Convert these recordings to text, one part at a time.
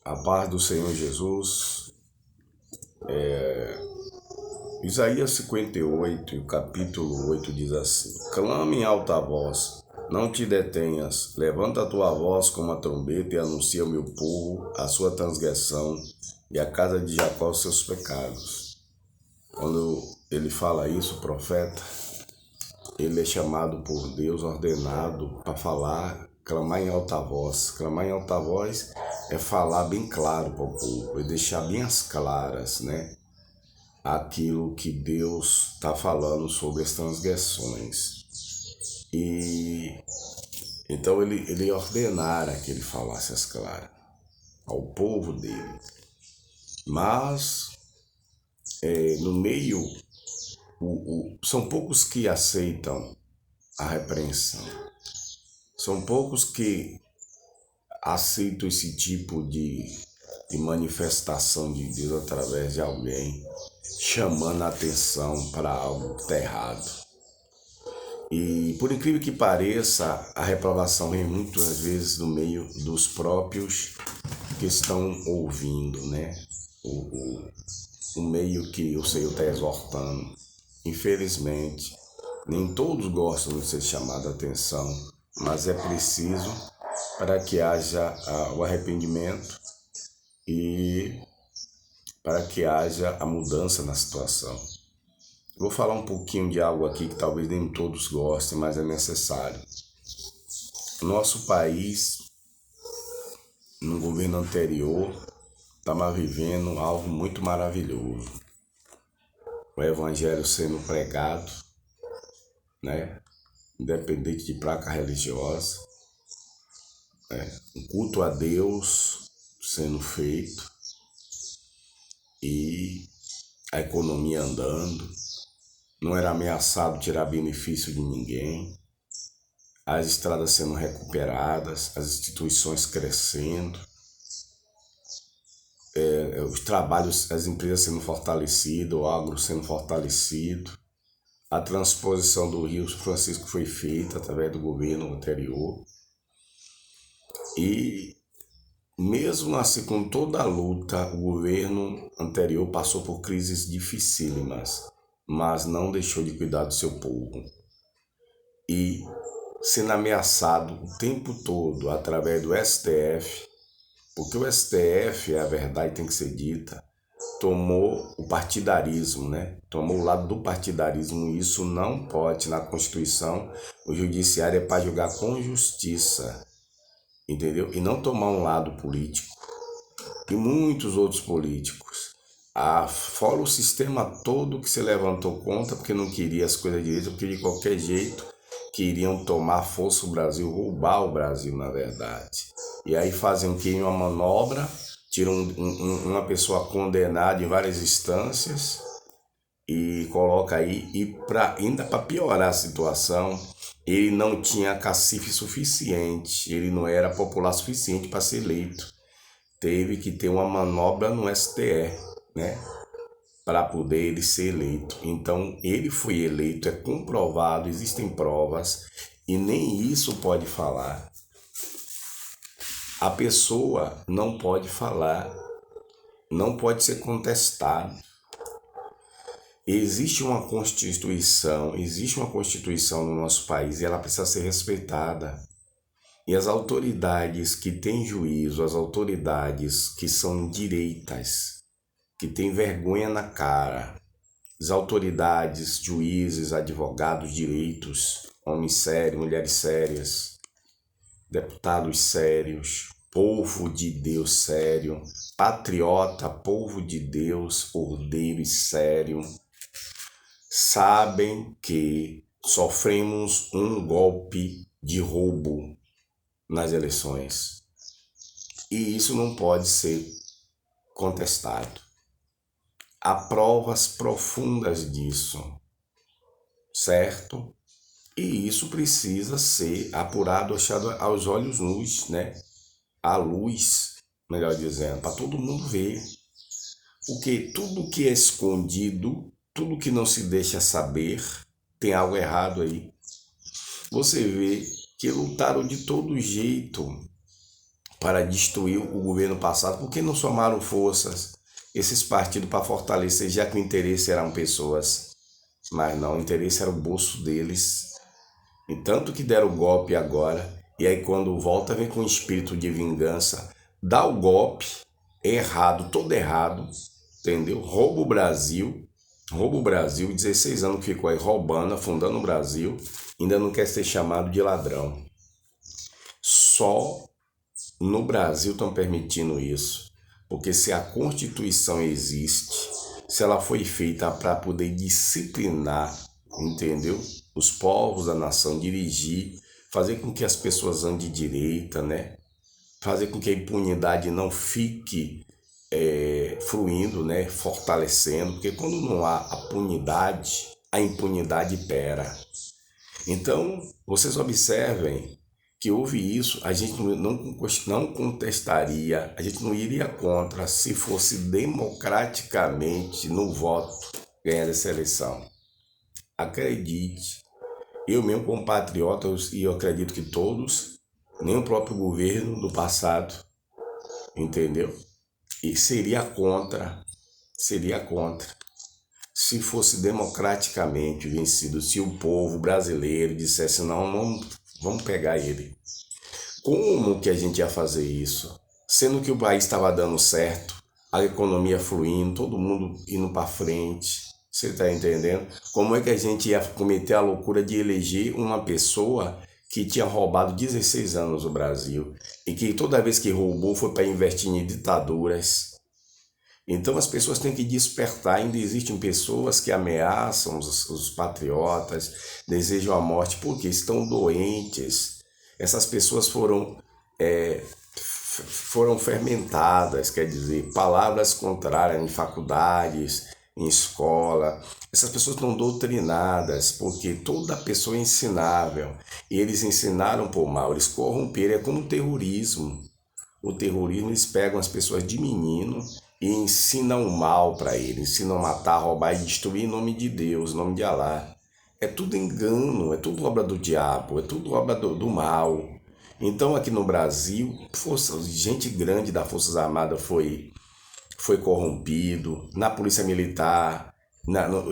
A paz do Senhor Jesus. Isaías 58, o capítulo 8 diz assim: Clame em alta voz, não te detenhas, levanta a tua voz como a trombeta e anuncia ao meu povo a sua transgressão e a casa de Jacó os seus pecados. Quando ele fala isso, o profeta, ele é chamado por Deus, ordenado para falar, clamar em alta voz. Clamar em alta voz é falar bem claro para o povo, é deixar bem as claras, né? Aquilo que Deus está falando sobre as transgressões. E então ele ordenara que ele falasse as claras ao povo dele. Mas no meio, são poucos que aceitam a repreensão. São poucos que aceitam esse tipo de manifestação de Deus através de alguém chamando a atenção para algo que está errado. E por incrível que pareça, a reprovação vem muitas vezes no meio dos próprios que estão ouvindo, né? O meio que o Senhor está exortando. Infelizmente, nem todos gostam de ser chamados a atenção, mas é preciso para que haja o arrependimento e para que haja a mudança na situação. Vou falar um pouquinho de algo aqui que talvez nem todos gostem, mas é necessário. Nosso país, no governo anterior, estava vivendo algo muito maravilhoso. O evangelho sendo pregado, né? Independente de placa religiosa, um culto a Deus sendo feito e a economia andando, não era ameaçado tirar benefício de ninguém, as estradas sendo recuperadas, as instituições crescendo, os trabalhos, as empresas sendo fortalecidas, o agro sendo fortalecido, a transposição do Rio Francisco foi feita através do governo anterior. E mesmo assim, com toda a luta, o governo anterior passou por crises dificílimas, mas não deixou de cuidar do seu povo. E sendo ameaçado o tempo todo através do STF, porque o STF, a verdade tem que ser dita, tomou o partidarismo, né? Tomou o lado do partidarismo, e isso não pode. Na Constituição, o judiciário é para julgar com justiça, entendeu? E não tomar um lado político. E muitos outros políticos, fora o sistema todo que se levantou contra, porque não queria as coisas direitas, porque de qualquer jeito queriam tomar força o Brasil, roubar o Brasil, na verdade. E aí fazem o que? Uma manobra, tiram uma pessoa condenada em várias instâncias e coloca aí, e ainda para piorar a situação, ele não tinha cacife suficiente, ele não era popular suficiente para ser eleito. Teve que ter uma manobra no STF, né, para poder ele ser eleito. Então ele foi eleito, é comprovado, existem provas, e nem isso pode falar. A pessoa não pode falar, não pode ser contestado. Existe uma Constituição no nosso país e ela precisa ser respeitada. E as autoridades que têm juízo, as autoridades que são direitas, que têm vergonha na cara, as autoridades, juízes, advogados, direitos, homens sérios, mulheres sérias, deputados sérios, povo de Deus sério, patriota, povo de Deus, ordeiro e sério, sabem que sofremos um golpe de roubo nas eleições. E isso não pode ser contestado. Há provas profundas disso, certo? E isso precisa ser apurado, achado aos olhos nus, né? À luz, melhor dizendo, para todo mundo ver. Porque tudo que é escondido, tudo que não se deixa saber, tem algo errado aí. Você vê que lutaram de todo jeito para destruir o governo passado. Por que não somaram forças esses partidos para fortalecer, já que o interesse eram pessoas? Mas não, o interesse era o bolso deles. E tanto que deram o golpe agora, e aí quando volta vem com espírito de vingança, dá o golpe errado, todo errado, entendeu? Rouba o Brasil, 16 anos que ficou aí roubando, afundando o Brasil, ainda não quer ser chamado de ladrão. Só no Brasil estão permitindo isso, porque se a Constituição existe, se ela foi feita para poder disciplinar, entendeu? Os povos da nação, dirigir, fazer com que as pessoas andem de direita, né? Fazer com que a impunidade não fique fluindo, né? Fortalecendo, porque quando não há a impunidade impera. Então, vocês observem que houve isso, a gente não contestaria, a gente não iria contra se fosse democraticamente no voto ganhar essa eleição. Acredite, eu mesmo como patriota, e eu acredito que todos, nem o próprio governo do passado, entendeu? E seria contra, se fosse democraticamente vencido, se o povo brasileiro dissesse não, vamos pegar ele. Como que a gente ia fazer isso? Sendo que o país estava dando certo, a economia fluindo, todo mundo indo para frente. Você está entendendo? Como é que a gente ia cometer a loucura de eleger uma pessoa que tinha roubado 16 anos o Brasil e que toda vez que roubou foi para investir em ditaduras? Então as pessoas têm que despertar. Ainda existem pessoas que ameaçam os patriotas, desejam a morte porque estão doentes. Essas pessoas foram fermentadas, quer dizer, palavras contrárias em faculdades, em escola. Essas pessoas estão doutrinadas, porque toda pessoa é ensinável. E eles ensinaram por mal, eles corromperam. É como o terrorismo. O terrorismo, eles pegam as pessoas de menino e ensinam o mal para eles. Ensinam a matar, roubar e destruir em nome de Deus, em nome de Alá. É tudo engano, é tudo obra do diabo, é tudo obra do mal. Então aqui no Brasil, gente grande das Forças Armadas foi corrompido, na Polícia Militar,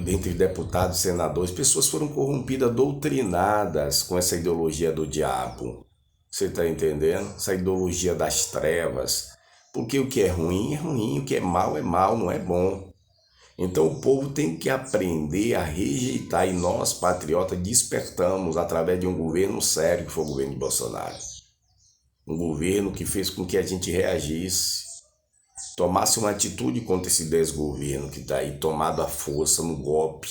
entre deputados e senadores, pessoas foram corrompidas, doutrinadas com essa ideologia do diabo. Você está entendendo? Essa ideologia das trevas. Porque o que é ruim, o que é mal, não é bom. Então o povo tem que aprender a rejeitar, e nós, patriotas, despertamos através de um governo sério, que foi o governo de Bolsonaro. Um governo que fez com que a gente reagisse, tomasse uma atitude contra esse desgoverno que está aí, tomado à força, no golpe.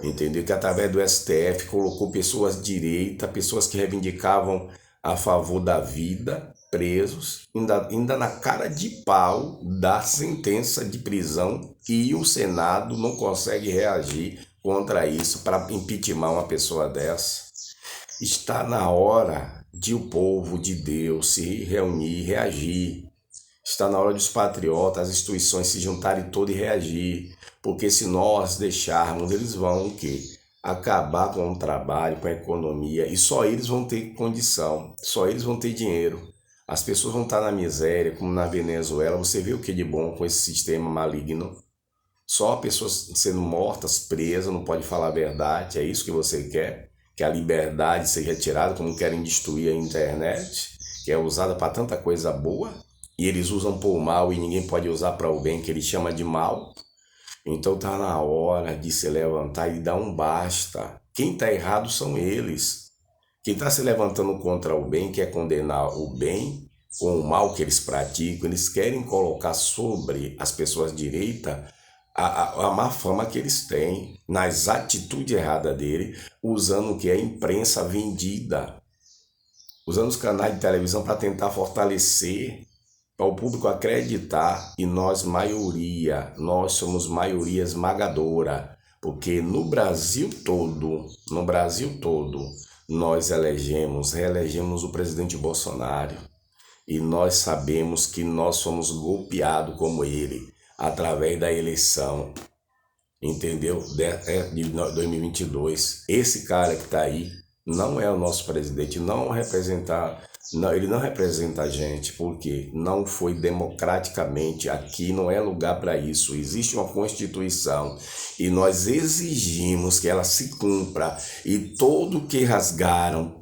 Entendeu? Que através do STF colocou pessoas de direita, pessoas que reivindicavam a favor da vida, presos, ainda na cara de pau da sentença de prisão, e o Senado não consegue reagir contra isso para impeachment uma pessoa dessa. Está na hora de o povo de Deus se reunir e reagir. Está na hora dos patriotas, as instituições se juntarem todas e reagir. Porque se nós deixarmos, eles vão o quê? Acabar com o trabalho, com a economia, e só eles vão ter condição, só eles vão ter dinheiro. As pessoas vão estar na miséria, como na Venezuela. Você vê o que de bom com esse sistema maligno? Só pessoas sendo mortas, presas, não pode falar a verdade. É isso que você quer? Que a liberdade seja retirada, como querem destruir a internet, que é usada para tanta coisa boa, e eles usam por mal e ninguém pode usar para o bem, que ele chama de mal. Então tá na hora de se levantar e dar um basta. Quem está errado são eles. Quem está se levantando contra o bem quer condenar o bem com o mal que eles praticam. Eles querem colocar sobre as pessoas de direita a má fama que eles têm, nas atitudes erradas dele, usando o que é a imprensa vendida, usando os canais de televisão para tentar fortalecer, para o público acreditar, e nós somos maioria esmagadora, porque no Brasil todo, nós reelegemos o presidente Bolsonaro, e nós sabemos que nós somos golpeados como ele, através da eleição, entendeu? De 2022. Esse cara que está aí não é o nosso presidente, não representa Não, ele não representa a gente, porque não foi democraticamente. Aqui não é lugar para isso. Existe uma Constituição e nós exigimos que ela se cumpra. E todos que rasgaram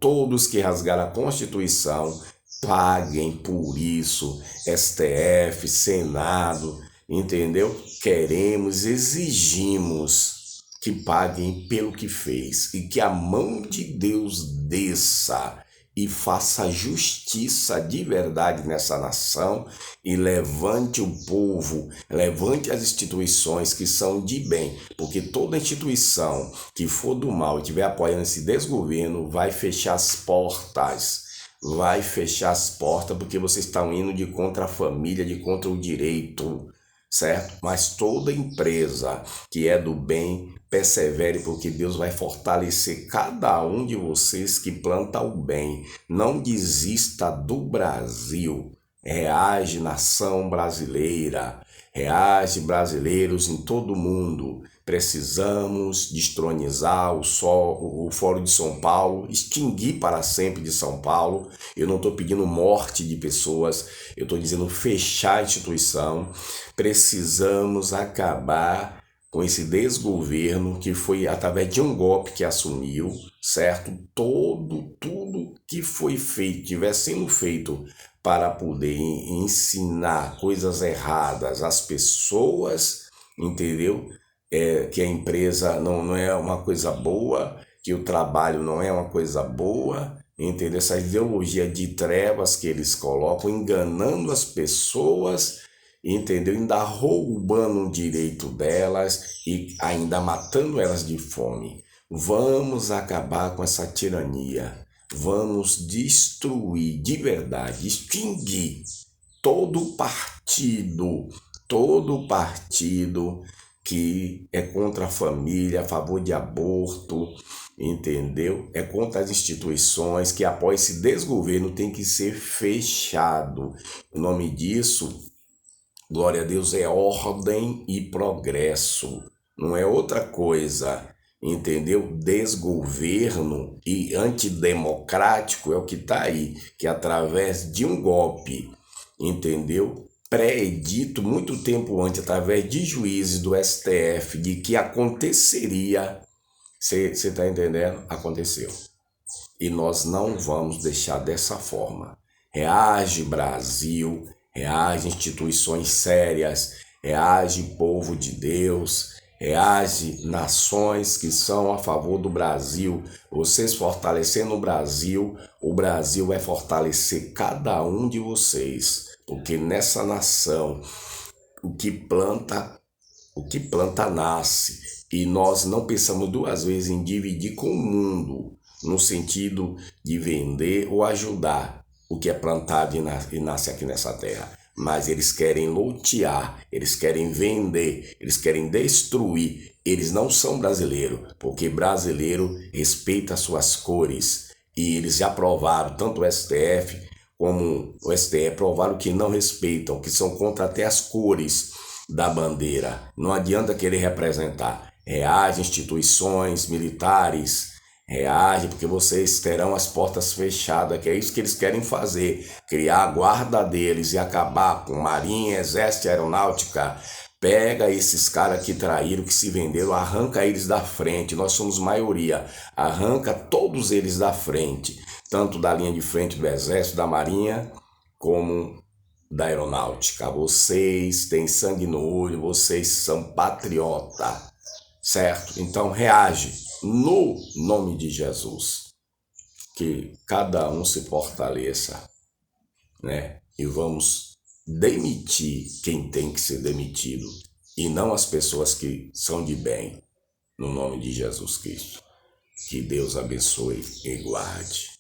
a Constituição, paguem por isso. STF, Senado, entendeu? Queremos, exigimos que paguem pelo que fez e que a mão de Deus desça e faça justiça de verdade nessa nação e levante o povo, levante as instituições que são de bem, porque toda instituição que for do mal e estiver apoiando esse desgoverno vai fechar as portas. Vai fechar as portas porque vocês estão indo de contra a família, de contra o direito, certo? Mas toda empresa que é do bem, persevere, porque Deus vai fortalecer cada um de vocês que planta o bem. Não desista do Brasil. Reage, nação brasileira. Reage, brasileiros em todo o mundo. Precisamos destronizar o Fórum de São Paulo, extinguir para sempre de São Paulo. Eu não estou pedindo morte de pessoas, eu estou dizendo fechar a instituição. Precisamos acabar com esse desgoverno que foi através de um golpe que assumiu, certo? Tudo que foi feito, tiver sendo feito para poder ensinar coisas erradas às pessoas, entendeu? Que a empresa não é uma coisa boa, que o trabalho não é uma coisa boa, entendeu? Essa ideologia de trevas que eles colocam, enganando as pessoas, entendeu? Ainda roubando o direito delas e ainda matando elas de fome. Vamos acabar com essa tirania. Vamos destruir de verdade, extinguir todo partido que é contra a família, a favor de aborto, entendeu? É contra as instituições que apoiam esse desgoverno, tem que ser fechado. O nome disso, glória a Deus, é ordem e progresso. Não é outra coisa, entendeu? Desgoverno e antidemocrático é o que está aí, que através de um golpe, entendeu? Pré-dito muito tempo antes, através de juízes do STF, de que aconteceria. Você está entendendo? Aconteceu. E nós não vamos deixar dessa forma. Reage, Brasil, reage, instituições sérias, reage, povo de Deus, reage, nações que são a favor do Brasil. Vocês fortalecendo o Brasil vai fortalecer cada um de vocês. Porque nessa nação, o que planta nasce. E nós não pensamos duas vezes em dividir com o mundo, no sentido de vender ou ajudar o que é plantado e nasce aqui nessa terra. Mas eles querem lotear, eles querem vender, eles querem destruir. Eles não são brasileiros, porque brasileiro respeita suas cores. E eles já provaram, tanto o STF como o STE provaram que não respeitam, que são contra até as cores da bandeira. Não adianta querer representar. Reage, instituições militares, reage, porque vocês terão as portas fechadas, que é isso que eles querem fazer, criar a guarda deles e acabar com Marinha, Exército, Aeronáutica. Pega esses caras que traíram, que se venderam, arranca eles da frente, nós somos maioria, arranca todos eles da frente, tanto da linha de frente do Exército, da Marinha, como da Aeronáutica. Vocês têm sangue no olho, vocês são patriota, certo? Então reage no nome de Jesus, que cada um se fortaleça, né? E vamos demitir quem tem que ser demitido e não as pessoas que são de bem, no nome de Jesus Cristo. Que Deus abençoe e guarde.